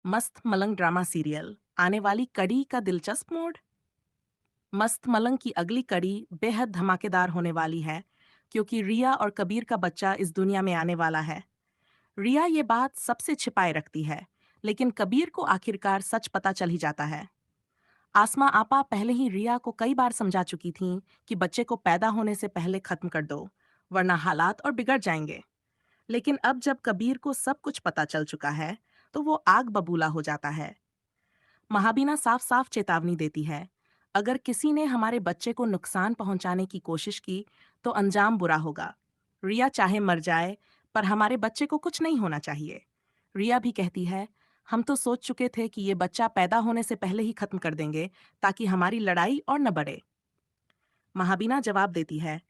मस्त मलंग drama serial आने वाली कड़ी का दिलचस्प मोड़। मस्त मलंग की अगली कड़ी बेहद धमाकेदार होने वाली है, क्योंकि रिया और कबीर का बच्चा इस दुनिया में आने वाला है। रिया ये बात सबसे छिपाए रखती है, लेकिन कबीर को आखिरकार सच पता चल ही जाता है। आसमा आपा पहले ही रिया को कई बार समझा चुकी थीं कि बच्चे को पैदा होने से पहले खत्म कर दो, वरना हालात और बिगड़ जाएंगे। लेकिन अब जब कबीर को सब कुछ पता चल चुका है, तो वो आग बबूला हो जाता है। महाबीना साफ साफ चेतावनी देती है, अगर किसी ने हमारे बच्चे को नुकसान पहुंचाने की कोशिश की तो अंजाम बुरा होगा। रिया चाहे मर जाए, पर हमारे बच्चे को कुछ नहीं होना चाहिए। रिया भी कहती है, हम तो सोच चुके थे कि ये बच्चा पैदा होने से पहले ही खत्म कर देंगे, ताकि हमारी लड़ाई और न बढ़े। महाबीना जवाब देती है,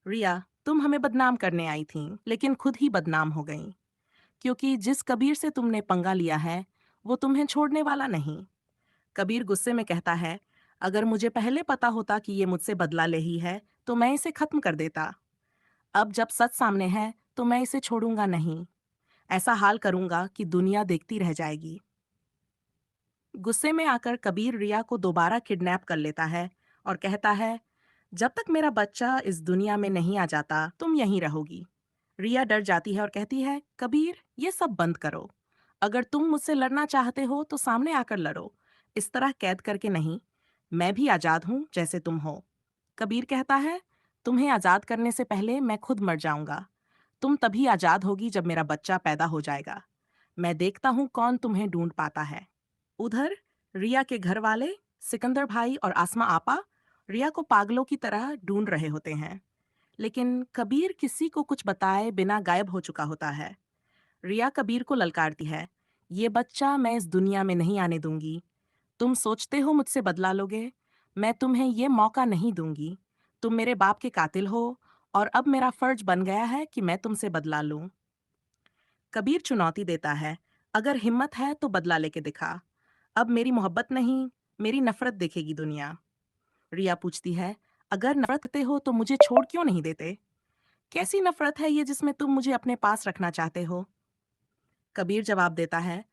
रिया, तुम हमें बदनाम करने आई थीं, लेकिन खुद ही बदनाम हो गईं, क्योंकि जिस कबीर से तुमने पंगा लिया है, वो तुम्हें छोड़ने वाला नहीं। कबीर गुस्से में कहता है, अगर मुझे पहले पता होता कि ये मुझसे बदला ले ही है, तो मैं इसे खत्म कर देता। अब जब सच सामने है, तो मैं इसे छोड़ूंगा नहीं। ऐसा हाल करूंगा कि दुनिया देखती रह जाएगी। गुस्से में आकर कबीर रिया को दोबारा किडनैप कर लेता है और कहता है, जब तक मेरा बच्चा इस दुनिया में नहीं आ जाता, तुम यहीं रहोगी। रिया डर जाती है और कहती है, कबीर, ये सब बंद करो। अगर तुम मुझसे लड़ना चाहते हो तो सामने आकर लड़ो, इस तरह कैद करके नहीं। मैं भी आजाद हूं जैसे तुम हो। कबीर कहता है, तुम्हें आजाद करने से पहले मैं खुद मर जाऊंगा। तुम तभी आजाद होगी जब मेरा बच्चा पैदा हो जाएगा। मैं देखता हूँ कौन तुम्हें ढूंढ पाता है। उधर रिया के घर वाले, सिकंदर भाई और आसमा आपा, रिया को पागलों की तरह ढूंढ रहे होते हैं। लेकिन कबीर किसी को कुछ बताए बिना गायब हो चुका होता है। रिया कबीर को ललकारती है, ये बच्चा मैं इस दुनिया में नहीं आने दूंगी। तुम सोचते हो मुझसे बदला लोगे? मैं तुम्हें ये मौका नहीं दूंगी। तुम मेरे बाप के कातिल हो, और अब मेरा फर्ज बन गया है कि मैं तुमसे बदला लूं। कबीर चुनौती देता है, अगर हिम्मत है तो बदला लेके दिखा। अब मेरी मोहब्बत नहीं, मेरी नफरत देखेगी दुनिया। रिया पूछती है, अगर नफरत करते हो तो मुझे छोड़ क्यों नहीं देते? कैसी नफरत है ये जिसमें तुम मुझे अपने पास रखना चाहते हो? कबीर जवाब देता है,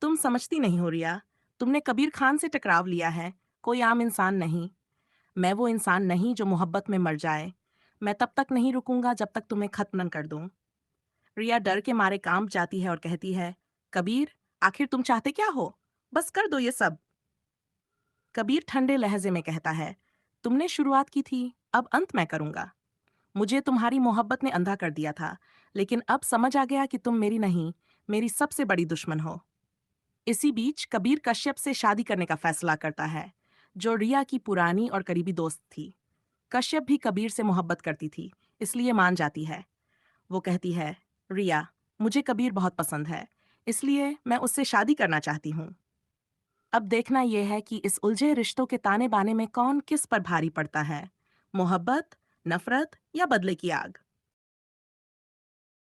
तुम समझती नहीं हो रिया। तुमने कबीर खान से टकराव लिया है, कोई आम इंसान नहीं। मैं वो इंसान नहीं जो मोहब्बत में मर जाए। मैं तब तक नहीं रुकूंगा जब तक तुम्हें खत्म न कर दूं। रिया डर के मारे कांप जाती है और कहती है, कबीर, आखिर तुम चाहते क्या हो? बस कर दो ये सब। कबीर ठंडे लहजे में कहता है, तुमने शुरुआत की थी, अब अंत मैं करूंगा। मुझे तुम्हारी मोहब्बत ने अंधा कर दिया था, लेकिन अब समझ आ गया कि तुम मेरी नहीं, मेरी सबसे बड़ी दुश्मन हो। इसी बीच कबीर कश्यप से शादी करने का फैसला करता है, जो रिया की पुरानी और करीबी दोस्त थी। कश्यप भी कबीर से मोहब्बत करती थी, इसलिए मान जाती है। वो कहती है, रिया, मुझे कबीर बहुत पसंद है, इसलिए मैं उससे शादी करना चाहती हूँ। अब देखना यह है कि इस उलझे रिश्तों के ताने बाने में कौन किस पर भारी पड़ता है, मोहब्बत, नफरत या बदले की आग।